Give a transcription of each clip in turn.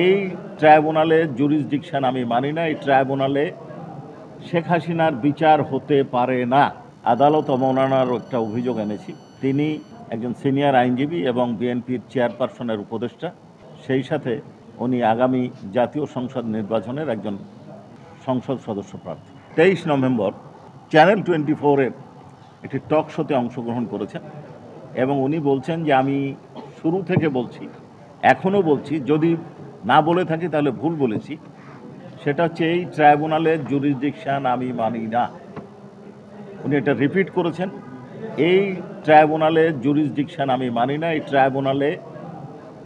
এই ট্রাইব্যুনালের জুরিসডিকশন আমি মানি না। এই ট্রাইব্যুনালে শেখ হাসিনার বিচার হতে পারে না। আদালত অবমাননার একটা অভিযোগ এনেছি। তিনি একজন সিনিয়র আইনজীবী এবং বিএনপির চেয়ারপারসনের উপদেষ্টা, সেই সাথে উনি আগামী জাতীয় সংসদ নির্বাচনের একজন সংসদ সদস্য প্রার্থী। 23 নভেম্বর চ্যানেল 24-এর একটি টক শোতে অংশগ্রহণ করেছেন এবং উনি বলছেন যে আমি শুরু থেকে বলছি, এখনও বলছি, যদি না বলে থাকি তাহলে ভুল বলেছি। সেটা হচ্ছে এই ট্রাইব্যুনালের জুরিসডিকশন আমি মানি না। উনি এটা রিপিট করেছেন, এই ট্রাইব্যুনালের জুরিসডিকশন আমি মানি না। এই ট্রাইব্যুনালে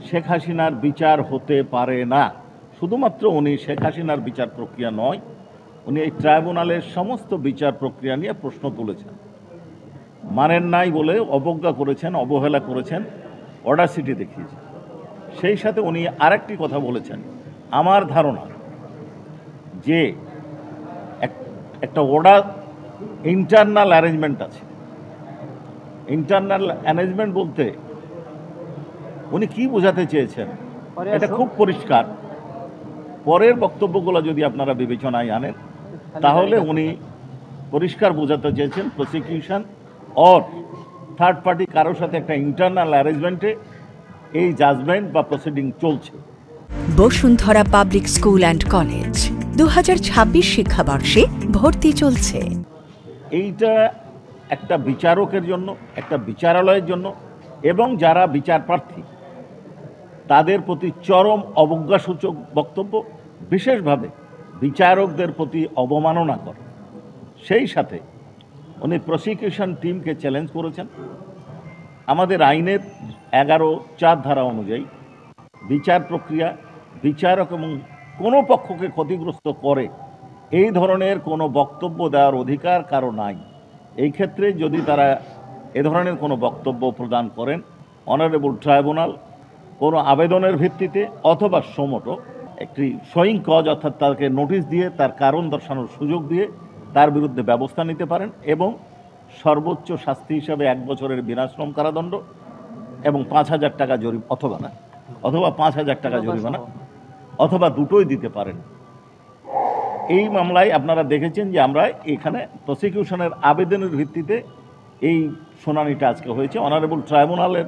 শেখ হাসিনার বিচার হতে পারে না। শুধুমাত্র উনি শেখ হাসিনার বিচার প্রক্রিয়া নয়, উনি এই ট্রাইব্যুনালের সমস্ত বিচার প্রক্রিয়া নিয়ে প্রশ্ন তুলেছেন। মানেন নাই বলে অবজ্ঞা করেছেন, অবহেলা করেছেন, অডাসিটি দেখিয়েছেন। সেই সাথে উনি আরেকটি কথা বলেছেন, আমার ধারণা যে একটা ইন্টারনাল অ্যারেঞ্জমেন্ট আছে। ইন্টারনাল অ্যারেঞ্জমেন্ট বলতে উনি কি বোঝাতে চেয়েছেন এটা খুব পরিষ্কার। পরের বক্তব্যগুলো যদি আপনারা বিবেচনায় আনেন তাহলে উনি পরিষ্কার বোঝাতে চেয়েছেন প্রসিকিউশন অর থার্ড পার্টি কারোর সাথে একটা ইন্টারনাল অ্যারেঞ্জমেন্টে এই জাজমেন্ট বা প্রসিডিং চলছে। Bashundhara public school and college 2026 শিক্ষাবর্ষে ভর্তি চলছে। এইটা একটা বিচারকের জন্য, একটা বিচারালয়ের জন্য এবং যারা বিচার প্রার্থী তাদের প্রতি চরম অবজ্ঞাসূচক বক্তব্য, বিশেষভাবে বিচারকদের প্রতি অবমাননা করে। সেই সাথে উনি প্রসিকিউশন টিমকে চ্যালেঞ্জ করেছেন। আমাদের আইনের 11(4) ধারা অনুযায়ী বিচার প্রক্রিয়া, বিচারক এবং কোনো পক্ষকে ক্ষতিগ্রস্ত করে এই ধরনের কোনো বক্তব্য দেওয়ার অধিকার কারো নাই। এই ক্ষেত্রে যদি তারা এ ধরনের কোনো বক্তব্য প্রদান করেন, অনারেবল ট্রাইব্যুনাল কোনো আবেদনের ভিত্তিতে অথবা সোমোটো একটি শোয়িং কজ অর্থাৎ তাকে নোটিশ দিয়ে তার কারণ দর্শানোর সুযোগ দিয়ে তার বিরুদ্ধে ব্যবস্থা নিতে পারেন এবং সর্বোচ্চ শাস্তি হিসাবে 1 বছরের বিনাশ্রম কারাদণ্ড এবং 5,000 টাকা জরিমানা অথবা 5,000 টাকা জরিমানা অথবা দুটোই দিতে পারেন। এই মামলায় আপনারা দেখেছেন যে আমরা এখানে প্রসিকিউশনের আবেদনের ভিত্তিতে এই শুনানিটা আজকে হয়েছে। অনারেবল ট্রাইব্যুনালের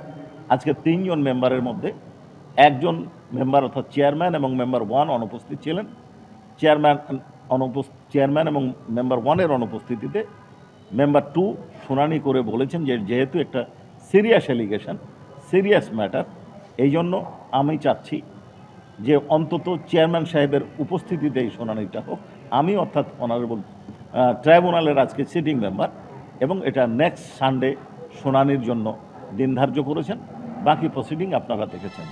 আজকে 3 জন মেম্বারের মধ্যে একজন মেম্বার অর্থাৎ চেয়ারম্যান এবং মেম্বার 1 অনুপস্থিত ছিলেন। চেয়ারম্যান এবং মেম্বার 1-এর অনুপস্থিতিতে মেম্বার 2 শুনানি করে বলেছেন যে যেহেতু একটা সিরিয়াস অ্যালিগেশন, সিরিয়াস ম্যাটার, এই জন্য আমি চাচ্ছি যে অন্তত চেয়ারম্যান সাহেবের উপস্থিতিতে এই শুনানিটা হোক। আমি অর্থাৎ অনারেবল ট্রাইব্যুনালের আজকে সিটিং মেম্বার এবং এটা নেক্সট সানডে শুনানির জন্য দিন ধার্য করেছেন। বাকি প্রসিডিং আপনারা দেখেছেন।